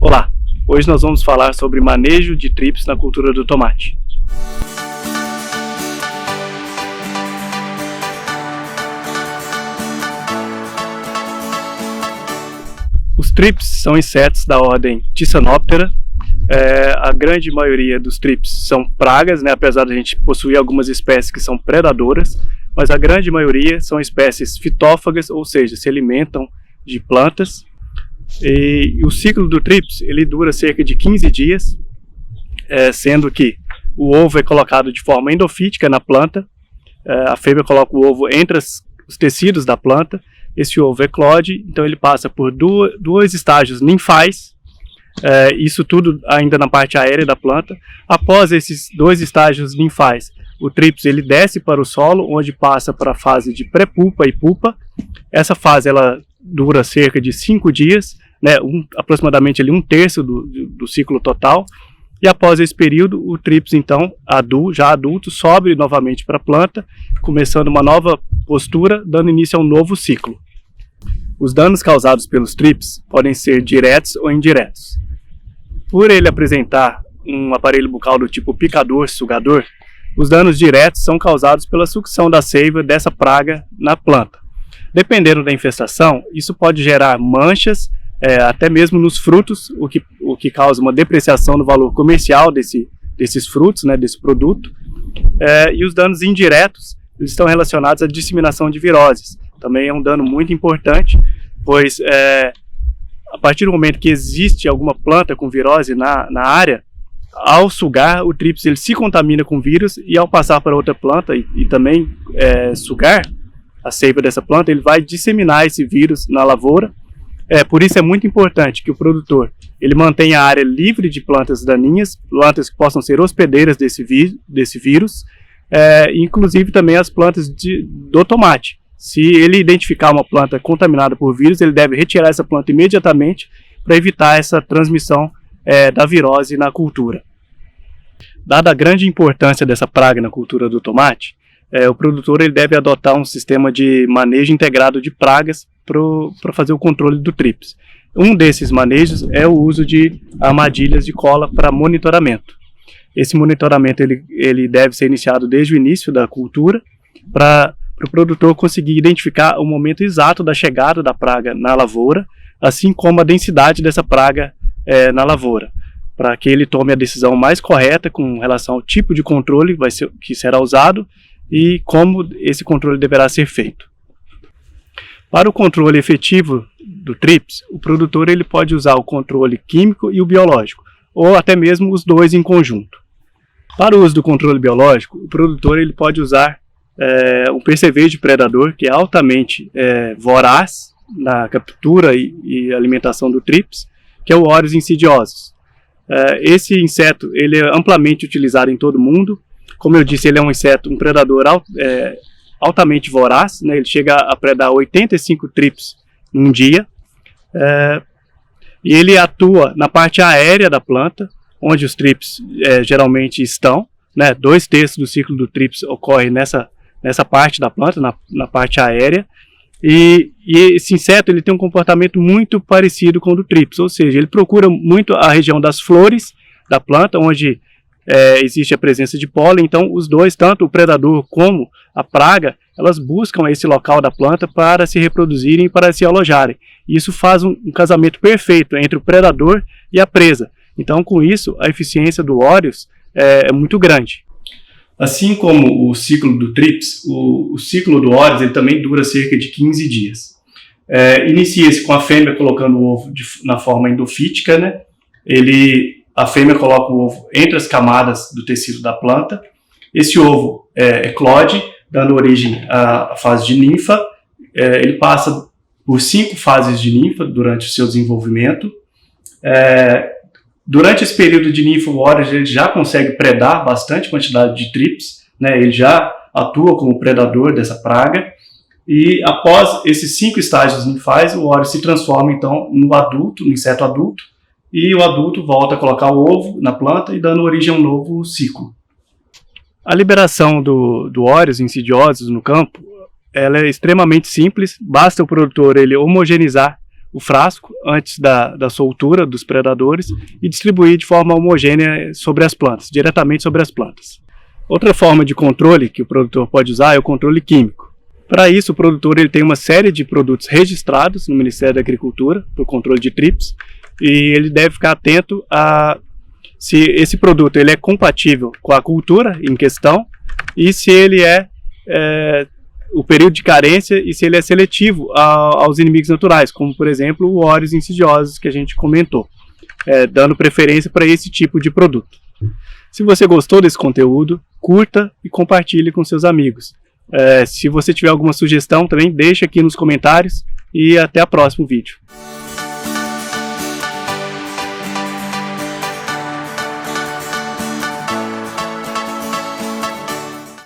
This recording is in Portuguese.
Olá, hoje nós vamos falar sobre manejo de trips na cultura do tomate. Os trips são insetos da ordem Thysanoptera. A grande maioria dos trips são pragas, né? Apesar de a gente possuir algumas espécies que são predadoras, mas a grande maioria são espécies fitófagas, ou seja, se alimentam de plantas. E o ciclo do trips ele dura cerca de 15 dias, sendo que o ovo é colocado de forma endofítica na planta. A fêmea coloca o ovo entre os tecidos da planta. Esse ovo eclode, então ele passa por dois estágios ninfais, isso tudo ainda na parte aérea da planta. Após esses dois estágios ninfais, o trips ele desce para o solo, onde passa para a fase de pré-pupa e pupa. Essa fase ela dura cerca de 5 dias, né, aproximadamente ali, 1/3 do ciclo total. E após esse período, o trips, então, já adulto, sobe novamente para a planta, começando uma nova postura, dando início a um novo ciclo. Os danos causados pelos trips podem ser diretos ou indiretos. Por ele apresentar um aparelho bucal do tipo picador-sugador, os danos diretos são causados pela sucção da seiva dessa praga na planta. Dependendo da infestação, isso pode gerar manchas, até mesmo nos frutos, o que causa uma depreciação no valor comercial desses frutos, né, desse produto. E os danos indiretos eles estão relacionados à disseminação de viroses. Também é um dano muito importante, pois a partir do momento que existe alguma planta com virose na área, ao sugar, o trips ele se contamina com vírus e ao passar para outra planta e também sugar a seiva dessa planta, ele vai disseminar esse vírus na lavoura. Por isso é muito importante que o produtor ele mantenha a área livre de plantas daninhas, plantas que possam ser hospedeiras desse vírus, inclusive também as plantas do tomate. Se ele identificar uma planta contaminada por vírus, ele deve retirar essa planta imediatamente para evitar essa transmissão da virose na cultura. Dada a grande importância dessa praga na cultura do tomate, o produtor ele deve adotar um sistema de manejo integrado de pragas para fazer o controle do trips. Um desses manejos é o uso de armadilhas de cola para monitoramento. Esse monitoramento ele deve ser iniciado desde o início da cultura, para o produtor conseguir identificar o momento exato da chegada da praga na lavoura, assim como a densidade dessa praga na lavoura, para que ele tome a decisão mais correta com relação ao tipo de controle que será usado e como esse controle deverá ser feito. Para o controle efetivo do trips, o produtor ele pode usar o controle químico e o biológico, ou até mesmo os dois em conjunto. Para o uso do controle biológico, o produtor ele pode usar um percevejo predador que é altamente voraz na captura e alimentação do trips, que é o Orius insidiosus. Esse inseto ele é amplamente utilizado em todo o mundo. Como eu disse, ele é um predador altamente voraz, né? Ele chega a predar 85 trips num dia, e ele atua na parte aérea da planta, onde os trips geralmente estão, né? 2/3 do ciclo do trips ocorre nessa parte da planta, na parte aérea, e esse inseto ele tem um comportamento muito parecido com o do trips, ou seja, ele procura muito a região das flores da planta, onde existe a presença de pólen. Então os dois, tanto o predador como a praga, elas buscam esse local da planta para se reproduzirem e para se alojarem. E isso faz um casamento perfeito entre o predador e a presa. Então com isso a eficiência do Orius é muito grande. Assim como o ciclo do trips, o ciclo do Orius ele também dura cerca de 15 dias. Inicia-se com a fêmea colocando o ovo na forma endofítica, né? A fêmea coloca o ovo entre as camadas do tecido da planta. Esse ovo eclode, dando origem à fase de ninfa. Ele passa por 5 fases de ninfa durante o seu desenvolvimento. Durante esse período de ninfa, o Orius ele já consegue predar bastante quantidade de trips, né? Ele já atua como predador dessa praga. E após esses 5 estágios ninfais, o Orius se transforma então no inseto adulto, e o adulto volta a colocar o ovo na planta e dando origem a um novo ciclo. A liberação do Orius insidiosus no campo ela é extremamente simples, basta o produtor ele homogeneizar o frasco antes da soltura dos predadores e distribuir de forma homogênea sobre as plantas, diretamente sobre as plantas. Outra forma de controle que o produtor pode usar é o controle químico. Para isso, o produtor ele tem uma série de produtos registrados no Ministério da Agricultura para o controle de trips, e ele deve ficar atento a se esse produto ele é compatível com a cultura em questão e se ele é o período de carência e se ele é seletivo aos inimigos naturais, como por exemplo o óreos insidiosos que a gente comentou, dando preferência para esse tipo de produto. Se você gostou desse conteúdo, curta e compartilhe com seus amigos. Se você tiver alguma sugestão também, deixa aqui nos comentários e até o próximo vídeo.